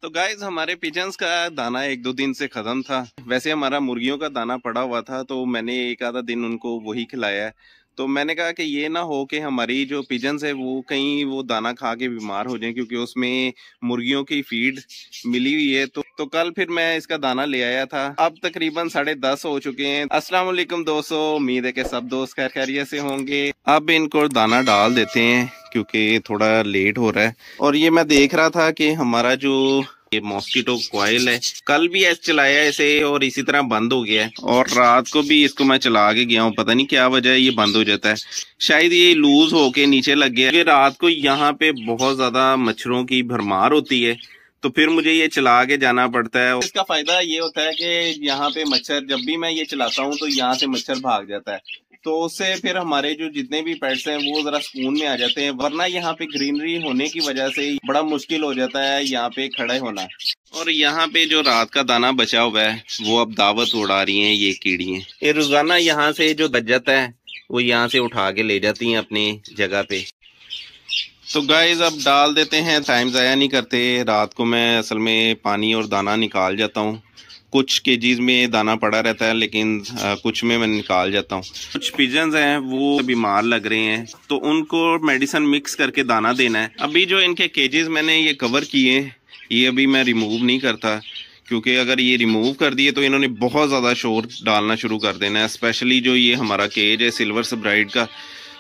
तो गाइज हमारे पिजन्स का दाना एक दो दिन से खत्म था। वैसे हमारा मुर्गियों का दाना पड़ा हुआ था तो मैंने एक आधा दिन उनको वही खिलाया है। तो मैंने कहा कि ये ना हो कि हमारी जो पिजन्स है वो कहीं वो दाना खा के बीमार हो जाएं, क्योंकि उसमें मुर्गियों की फीड मिली हुई है। तो कल फिर मैं इसका दाना ले आया था। अब तकरीबन 10:30 हो चुके हैं। अस्सलाम वालेकुम दोस्तों, उम्मीद है कि सब दोस्त खैर खैरियत से होंगे। अब इनको दाना डाल देते हैं क्योंकि थोड़ा लेट हो रहा है। और ये मैं देख रहा था कि हमारा जो ये मॉस्किटो कॉइल है, कल भी ऐसे चलाया इसे और इसी तरह बंद हो गया है। और रात को भी इसको मैं चला के गया हूँ, पता नहीं क्या वजह है ये बंद हो जाता है। शायद ये लूज होके नीचे लग गया है। रात को यहाँ पे बहुत ज्यादा मच्छरों की भरमार होती है तो फिर मुझे ये चला के जाना पड़ता है। इसका फायदा ये होता है कि यहाँ पे मच्छर, जब भी मैं ये चलाता हूँ तो यहाँ से मच्छर भाग जाता है। तो उससे फिर हमारे जो जितने भी पेट्स हैं वो जरा सुकून में आ जाते हैं, वरना यहाँ पे ग्रीनरी होने की वजह से बड़ा मुश्किल हो जाता है यहाँ पे खड़े होना। और यहाँ पे जो रात का दाना बचा हुआ है वो अब दावत उड़ा रही हैं ये कीड़ियाँ। ये रोजाना यहाँ से जो बच जाता है वो यहाँ से उठा के ले जाती हैं अपनी जगह पे। तो गाइज अब डाल देते हैं, टाइम ज़ाया नहीं करते। रात को मैं असल में पानी और दाना निकाल जाता हूँ। कुछ केजीज में दाना पड़ा रहता है लेकिन कुछ में मैं निकाल जाता हूँ। कुछ पिजन्स हैं वो बीमार लग रहे हैं तो उनको मेडिसिन मिक्स करके दाना देना है। अभी जो इनके केजेस मैंने ये कवर किए ये अभी मैं रिमूव नहीं करता, क्योंकि अगर ये रिमूव कर दिए तो इन्होंने बहुत ज़्यादा शोर डालना शुरू कर देना है। स्पेशली जो ये हमारा केज है सिल्वर स्प्राइट का,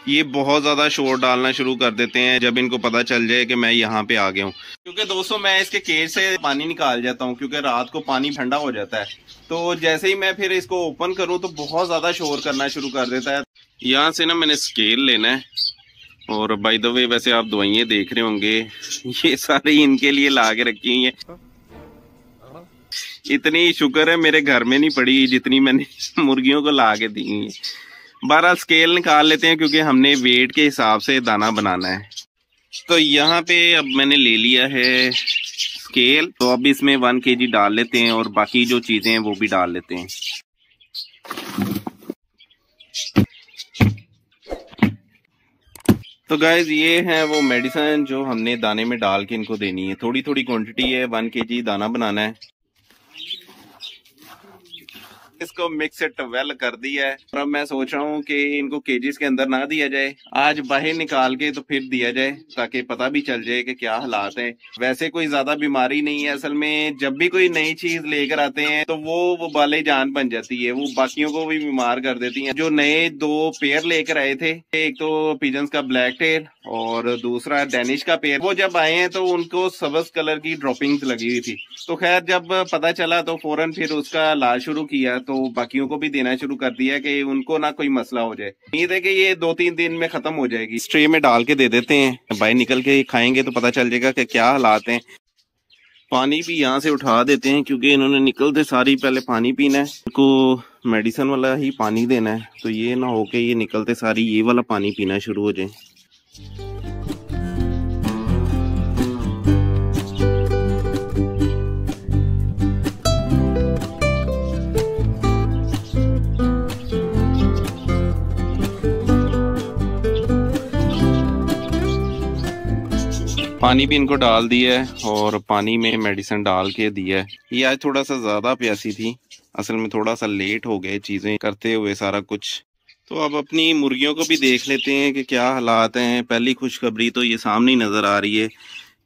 ये बहुत ज़्यादा शोर डालना शुरू कर देते हैं जब इनको पता चल जाए कि मैं यहाँ पे आ गया हूँ। क्योंकि दोस्तों मैं इसके केज से पानी निकाल जाता हूँ क्योंकि रात को पानी ठंडा हो जाता है। तो जैसे ही मैं फिर इसको ओपन करूँ तो बहुत ज़्यादा शोर करना शुरू कर देता है। यहाँ से ना मैंने स्केल लेना है। और बाय द वे वैसे आप दवाइयाँ देख रहे होंगे ये सारी इनके लिए ला के रखी हुई है। इतनी शुक्र है मेरे घर में नहीं पड़ी जितनी मैंने मुर्गियों को ला के दी हुई है। 12 स्केल निकाल लेते हैं क्योंकि हमने वेट के हिसाब से दाना बनाना है। तो यहाँ पे अब मैंने ले लिया है स्केल, तो अब इसमें 1 kg डाल लेते हैं और बाकी जो चीजें हैं वो भी डाल लेते हैं। तो गाइज ये है वो मेडिसिन जो हमने दाने में डाल के इनको देनी है। थोड़ी थोड़ी क्वांटिटी है, 1 kg दाना बनाना है। इसको मिक्स इट वेल कर दिया है और अब मैं सोच रहा हूँ कि इनको केजीज के अंदर ना दिया जाए, आज बाहर निकाल के तो फिर दिया जाए ताकि पता भी चल जाए कि क्या हालात हैं। वैसे कोई ज्यादा बीमारी नहीं है। असल में जब भी कोई नई चीज लेकर आते हैं तो वो बाले जान बन जाती है, वो बाकियों को भी बीमार कर देती है। जो नए 2 पेयर लेकर आए थे, एक तो पिजन्स का ब्लैक टेल और दूसरा डेनिश का पेयर, वो जब आए हैं तो उनको सब्ज कलर की ड्रॉपिंग्स लगी हुई थी। तो खैर जब पता चला तो फौरन फिर उसका इलाज शुरू किया, तो बाकियों को भी देना शुरू कर दिया कि उनको ना कोई मसला हो जाए। उम्मीद है कि ये 2-3 दिन में खत्म हो जाएगी। ट्रे में डाल के दे देते हैं, बाहर निकल के खाएंगे तो पता चल जाएगा कि क्या हालात हैं। पानी भी यहाँ से उठा देते हैं क्योंकि इन्होंने निकलते सारी पहले पानी पीना है। इनको मेडिसिन वाला ही पानी देना है, तो ये ना हो के ये निकलते सारी ये वाला पानी पीना शुरू हो जाए। पानी भी इनको डाल दिया है और पानी में मेडिसिन डाल के दिया है। ये आज थोड़ा सा ज़्यादा प्यासी थी, असल में थोड़ा सा लेट हो गए चीज़ें करते हुए सारा कुछ। तो अब अपनी मुर्गियों को भी देख लेते हैं कि क्या हालात हैं। पहली खुशखबरी तो ये सामने ही नज़र आ रही है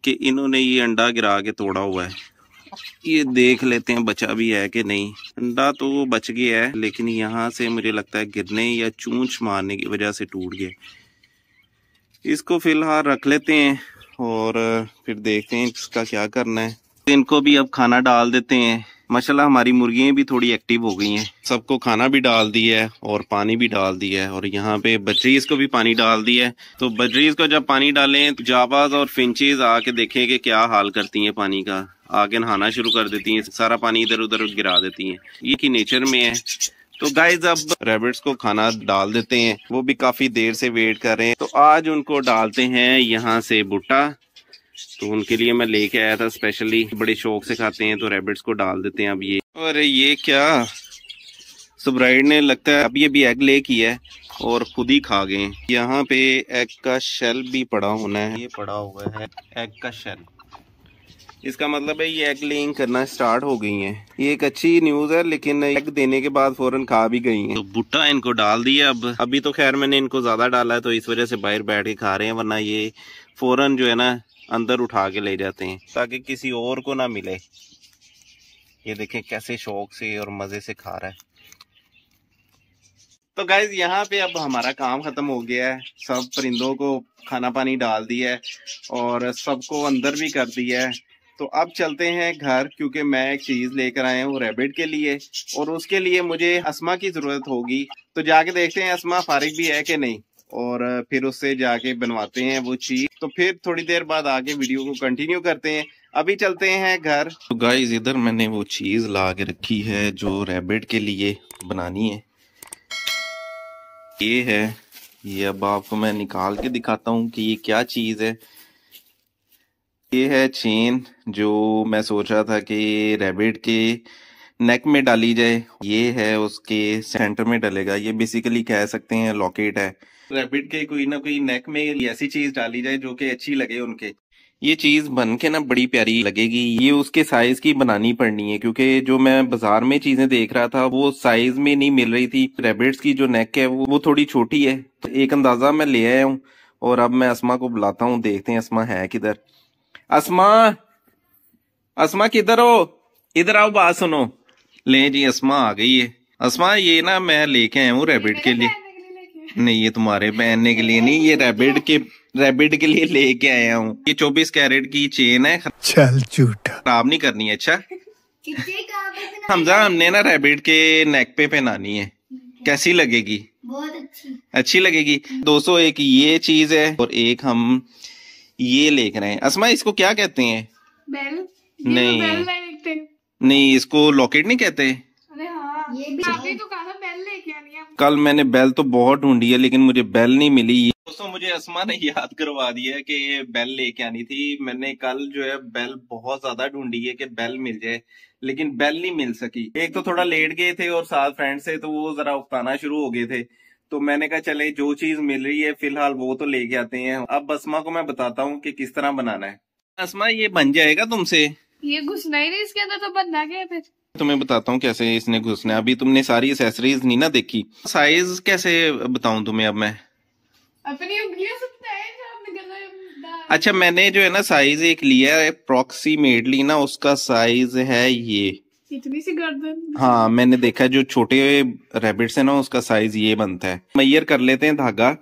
कि इन्होंने ये अंडा गिरा के तोड़ा हुआ है। ये देख लेते हैं बचा भी है कि नहीं। अंडा तो बच गया है लेकिन यहाँ से मुझे लगता है गिरने या चूंच मारने की वजह से टूट गया। इसको फिलहाल रख लेते हैं और फिर देखते हैं इसका क्या करना है। इनको भी अब खाना डाल देते हैं। माशाल्लाह हमारी मुर्गियाँ भी थोड़ी एक्टिव हो गई हैं। सबको खाना भी डाल दिया है और पानी भी डाल दिया है और यहाँ पे बजरीज को भी पानी डाल दिया है। तो बजरीज को जब पानी डालें तो जावाज और फिंचेज आके देखें कि क्या हाल करती हैं पानी का। आगे नहाना शुरू कर देती हैं, सारा पानी इधर उधर गिरा देती हैं। ये की नेचर में है। तो गाइज अब रैबिट्स को खाना डाल देते हैं, वो भी काफी देर से वेट कर रहे हैं। तो आज उनको डालते हैं यहाँ से भुट्टा, तो उनके लिए मैं लेके आया था स्पेशली, बड़े शौक से खाते हैं। तो रैबिट्स को डाल देते हैं अब ये। और ये क्या सुब्राइड ने लगता है अभी अभी एग ले किया है और खुद ही खा गए। यहाँ पे एग का शेल भी पड़ा होना है, ये पड़ा हुआ है एग का शेल। इसका मतलब है ये एग लेइंग करना स्टार्ट हो गई हैं। ये एक अच्छी न्यूज है, लेकिन एग देने के बाद फौरन खा भी गई हैं। तो भुट्टा इनको डाल दिया। अब अभी तो खैर मैंने इनको ज्यादा डाला है तो इस वजह से बाहर बैठ के खा रहे हैं, वरना ये फौरन जो है ना अंदर उठा के ले जाते हैं ताकि किसी और को ना मिले। ये देखें कैसे शौक से और मजे से खा रहा है। तो गाइज यहाँ पे अब हमारा काम खत्म हो गया है। सब परिंदों को खाना पानी डाल दिया है और सबको अंदर भी कर दिया है। तो अब चलते हैं घर, क्योंकि मैं एक चीज लेकर आया हूँ रैबिट के लिए और उसके लिए मुझे अस्मा की जरूरत होगी। तो जाके देखते हैं अस्मा फारिग भी है कि नहीं और फिर उससे जाके बनवाते हैं वो चीज। तो फिर थोड़ी देर बाद आगे वीडियो को कंटिन्यू करते हैं। अभी चलते हैं घर। तो गाइज इधर मैंने वो चीज ला के रखी है जो रैबिट के लिए बनानी है। ये है, ये अब आपको मैं निकाल के दिखाता हूँ कि ये क्या चीज है। ये है चेन जो मैं सोच रहा था कि रैबिट के नेक में डाली जाए। ये है उसके सेंटर में डलेगा। ये बेसिकली कह सकते हैं लॉकेट है। रैबिट के कोई ना कोई नेक में ऐसी चीज डाली जाए जो कि अच्छी लगे उनके। ये चीज बन के ना बड़ी प्यारी लगेगी। ये उसके साइज की बनानी पड़नी है, क्योंकि जो मैं बाजार में चीजें देख रहा था वो साइज में नहीं मिल रही थी। रैबिट्स की जो नेक है वो थोड़ी छोटी है। एक अंदाजा मैं ले आया हूँ और अब मैं अस्मा को बुलाता हूँ। देखते हैं अस्मा है किधर। अस्मा, अस्मा किधर हो? इधर आओ, बात सुनो। ले जी अस्मा आ गई है। अस्मा ये ना मैं लेके आया हूँ रैबिट के लिए। नहीं, ये तुम्हारे पहनने के लिए नहीं, ये रैबिट के लिए लेके आया हूँ। ये 24 कैरेट की चेन है। चल झूठा, खराब नहीं करनी है। अच्छा हमजा, हमने ना रैबिट के नेक पे पहनानी है। कैसी लगेगी? बहुत अच्छी लगेगी। 201 ये चीज है और एक हम ये लेकर आए। अस्मा इसको क्या कहते हैं? बेल? नहीं, इसको लॉकेट नहीं कहते। अरे हाँ, ये भी आपने तो कहा था बेल लेके आनी है। कल मैंने बेल तो बहुत ढूंढी है लेकिन मुझे बेल नहीं मिली। दोस्तों मुझे अस्मा ने याद करवा दिया है कि ये बेल लेके आनी थी। मैंने कल जो है बेल बहुत ज्यादा ढूंढी है कि बेल मिल जाए, लेकिन बेल नहीं मिल सकी। एक तो थोड़ा लेट गए थे और साथ फ्रेंड से तो वो जरा उकताना शुरू हो गए थे। तो मैंने कहा चले जो चीज मिल रही है फिलहाल वो तो लेके आते हैं। अब अस्मा को मैं बताता हूँ कि किस तरह बनाना है। अस्मा ये बन जाएगा तुमसे? ये घुसना ही नहीं इसके अंदर, तो बनना क्या है फिर? तुम्हें बताता हूँ कैसे इसने घुसना है। अभी तुमने सारी एसेसरीज नहीं ना देखी। साइज कैसे बताऊं तुम्हें अब मैं? अपनी उंगलियों से बताएं जो आपने गला। अच्छा, मैंने जो है ना साइज एक लिया है अप्रोक्सीमेटली ना, उसका साइज है ये इतनी सी गर्दन। हाँ, मैंने देखा जो छोटे रैबिट्स है ना उसका साइज ये बनता है। मेजर कर लेते हैं धागा।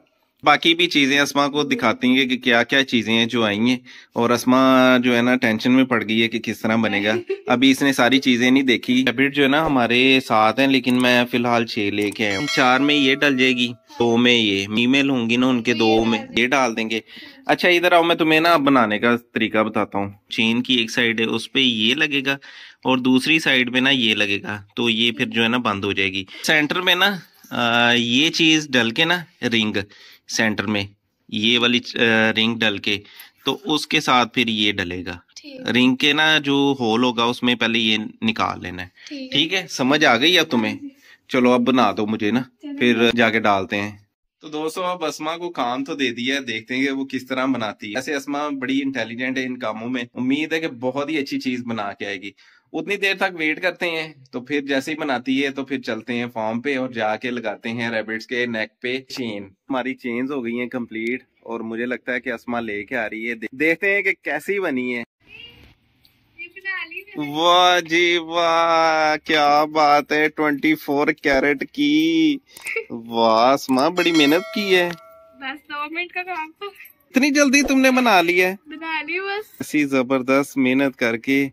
बाकी भी चीजें अस्मा को दिखाती हैं कि क्या क्या चीजें हैं जो आई हैं। और अस्मा जो है ना टेंशन में पड़ गई है कि किस तरह बनेगा। अभी इसने सारी चीजें नहीं देखी। रैबिट जो है ना हमारे साथ हैं, लेकिन मैं फिलहाल 6 लेके आया हूँ। 4 में ये डल जाएगी, 2 में ये फीमेल होंगी ना उनके 2 में ये डाल देंगे। अच्छा इधर आओ, मैं तुम्हें ना बनाने का तरीका बताता हूँ। चेन की एक साइड है उस पे ये लगेगा और दूसरी साइड पे ना ये लगेगा, तो ये फिर जो है ना बंद हो जाएगी। सेंटर में ना ये चीज डल के ना रिंग सेंटर में ये वाली रिंग डल के, तो उसके साथ फिर ये डलेगा। रिंग के ना जो होल होगा उसमें पहले ये निकाल लेना है। ठीक है, समझ आ गई अब तुम्हें? चलो अब बना दो मुझे ना, फिर जाके डालते हैं। तो दोस्तों अब अस्मा को काम तो दे दिया है, देखते हैं कि वो किस तरह बनाती है। ऐसे अस्मा बड़ी इंटेलिजेंट है इन कामों में। उम्मीद है कि बहुत ही अच्छी चीज बना के आएगी। उतनी देर तक वेट करते हैं। तो फिर जैसे ही बनाती है तो फिर चलते हैं फार्म पे और जाके लगाते हैं रैबिट्स के नेक पे चेन। हमारी चेन्स हो गई हैं कंप्लीट और मुझे लगता है कि अस्मा लेके आ रही है। देखते हैं कि कैसी बनी है। वाह जी वाह, क्या बात है। 24 कैरेट की। वाह अस्मा, बड़ी मेहनत की है। बस 2 मिनट का काम था। इतनी जल्दी तुमने बना ली है? बना ली बस। ऐसी जबरदस्त मेहनत करके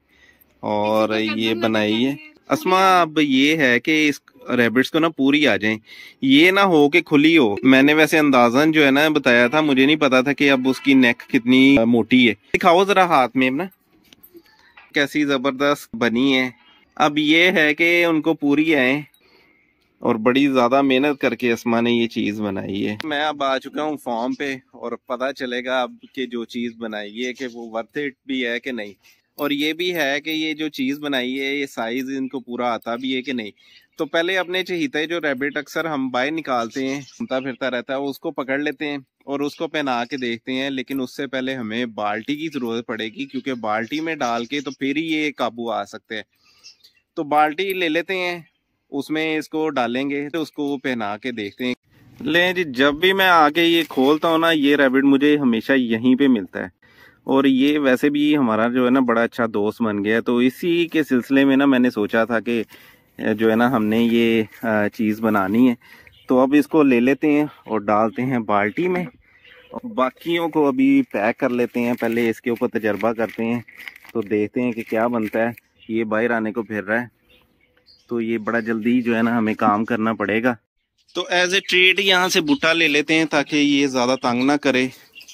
और ये बनाई है। अस्मा अब ये है कि इस रैबिट्स को ना पूरी आ जाए, ये ना हो कि खुली हो। मैंने वैसे अंदाजन जो है ना बताया था, मुझे नहीं पता था कि अब उसकी नेक कितनी मोटी है। दिखाओ जरा हाथ में ना, कैसी जबरदस्त बनी है। अब ये है कि उनको पूरी आए और बड़ी ज्यादा मेहनत करके अस्मा ने ये चीज बनाई है। मैं अब आ चुका हूँ फॉर्म पे और पता चलेगा अब कि जो चीज बनाई है कि वो वर्थ इट भी है कि नहीं। और ये भी है कि ये जो चीज़ बनाई है ये साइज इनको पूरा आता भी है कि नहीं। तो पहले अपने चहीते जो रैबिट अक्सर हम बाहर निकालते हैं, घूमता फिरता रहता है, उसको पकड़ लेते हैं और उसको पहना के देखते हैं। लेकिन उससे पहले हमें बाल्टी की ज़रूरत पड़ेगी, क्योंकि बाल्टी में डाल के तो फिर ही ये काबू आ सकते हैं। तो बाल्टी ले लेते हैं, उसमें इसको डालेंगे तो उसको पहना के देखते हैं। ले जी, जब भी मैं आके ये खोलता हूँ ना, ये रैबिट मुझे हमेशा यहीं पे मिलता है। और ये वैसे भी हमारा जो है ना बड़ा अच्छा दोस्त बन गया है। तो इसी के सिलसिले में ना मैंने सोचा था कि जो है ना हमने ये चीज़ बनानी है। तो अब इसको ले लेते हैं और डालते हैं बाल्टी में, और बाकियों को अभी पैक कर लेते हैं। पहले इसके ऊपर तजर्बा करते हैं तो देखते हैं कि क्या बनता है। ये बाहर आने को फिर रहा है, तो ये बड़ा जल्दी जो है ना हमें काम करना पड़ेगा। तो एज ए ट्रीट यहाँ से बूटा ले लेते हैं ताकि ये ज़्यादा तंग ना करे।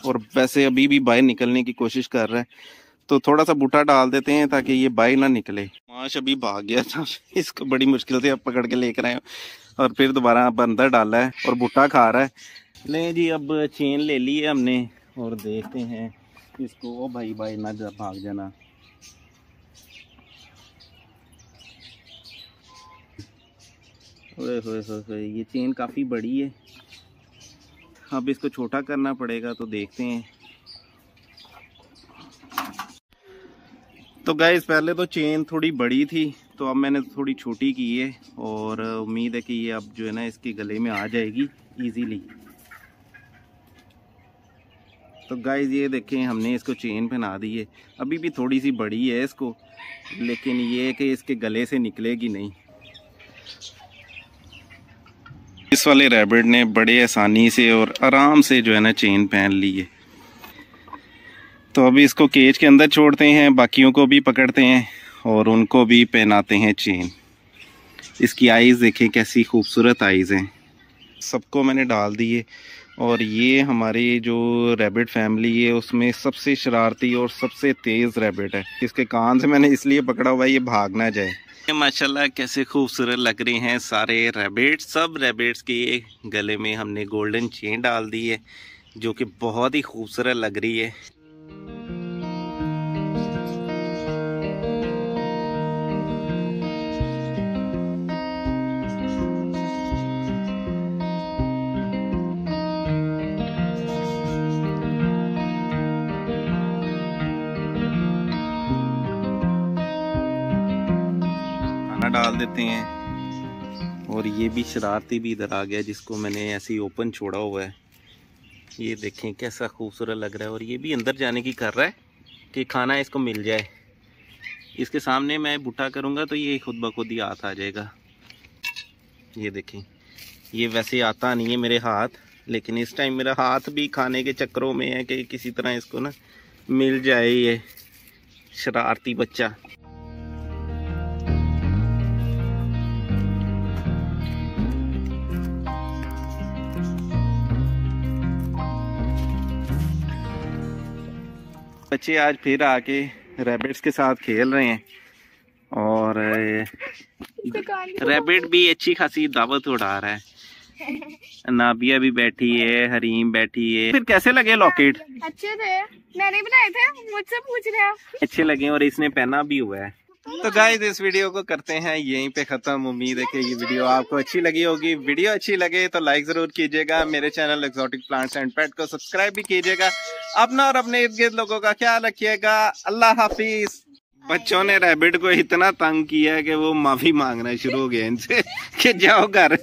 और वैसे अभी भी बाहर निकलने की कोशिश कर रहा है, तो थोड़ा सा बूटा डाल देते हैं ताकि ये बाहर ना निकले। माश अभी भाग गया था, इसको बड़ी मुश्किल से अब पकड़ के लेकर आए और फिर दोबारा अब अंदर डाला है और बूटा खा रहा है। ले जी, अब चेन ले ली है हमने और देखते हैं इसको। ओ भाई भाई ना भाग जाना। ओए होए होए, ये चेन काफ़ी बड़ी है, अब इसको छोटा करना पड़ेगा। तो देखते हैं। तो गाइस, पहले तो चेन थोड़ी बड़ी थी, तो अब मैंने थोड़ी छोटी की है और उम्मीद है कि ये अब जो है ना इसके गले में आ जाएगी इजीली। तो गाइस ये देखें, हमने इसको चेन पहना दी है। अभी भी थोड़ी सी बड़ी है इसको, लेकिन ये है कि इसके गले से निकलेगी नहीं। इस वाले रैबिट ने बड़े आसानी से और आराम से जो है ना चेन पहन ली है। तो अभी इसको केज के अंदर छोड़ते हैं, बाकियों को भी पकड़ते हैं और उनको भी पहनाते हैं चेन। इसकी आइज़ देखें कैसी खूबसूरत आइज़ हैं। सबको मैंने डाल दिए। और ये हमारी जो रैबिट फैमिली है उसमें सबसे शरारती और सबसे तेज़ रैबिट है। इसके कान से मैंने इसलिए पकड़ा हुआ है ये भाग ना जाए। माशाल्लाह कैसे खूबसूरत लग रहे हैं सारे रैबिट्स। सब रैबिट्स के गले में हमने गोल्डन चेन डाल दी है, जो कि बहुत ही खूबसूरत लग रही है। डाल देते हैं। और ये भी शरारती भी इधर आ गया, जिसको मैंने ऐसे ही ओपन छोड़ा हुआ है। ये देखें कैसा खूबसूरत लग रहा है। और ये भी अंदर जाने की कर रहा है कि खाना इसको मिल जाए। इसके सामने मैं बूटा करूँगा तो ये खुद ब खुद ही हाथ आ जाएगा। ये देखें, ये वैसे आता नहीं है मेरे हाथ, लेकिन इस टाइम मेरा हाथ भी खाने के चक्करों में है कि किसी तरह इसको ना मिल जाए ये शरारती बच्चा। बच्चे आज फिर आके रैबिट्स के साथ खेल रहे हैं और रैबिट भी अच्छी खासी दावत उड़ा रहा है। नाबिया भी बैठी है, हरीम बैठी है। फिर कैसे लगे लॉकेट? अच्छे थे, मैंने बनाए थे, मुझसे पूछ रहे हैं। अच्छे लगे और इसने पहना भी हुआ है। तो गाइस इस वीडियो को करते हैं यहीं पे खत्म। उम्मीद है कि ये वीडियो आपको अच्छी लगी होगी। वीडियो अच्छी लगे तो लाइक जरूर कीजिएगा। मेरे चैनल एक्सोटिक प्लांट्स एंड पेट को सब्सक्राइब भी कीजिएगा। अपना और अपने इर्द गिर्द लोगों का ख्याल रखिएगा। अल्लाह हाफिज। बच्चों ने रैबिट को इतना तंग किया कि वो माफी मांगना शुरू हो गया इनसे कि जाओ घर।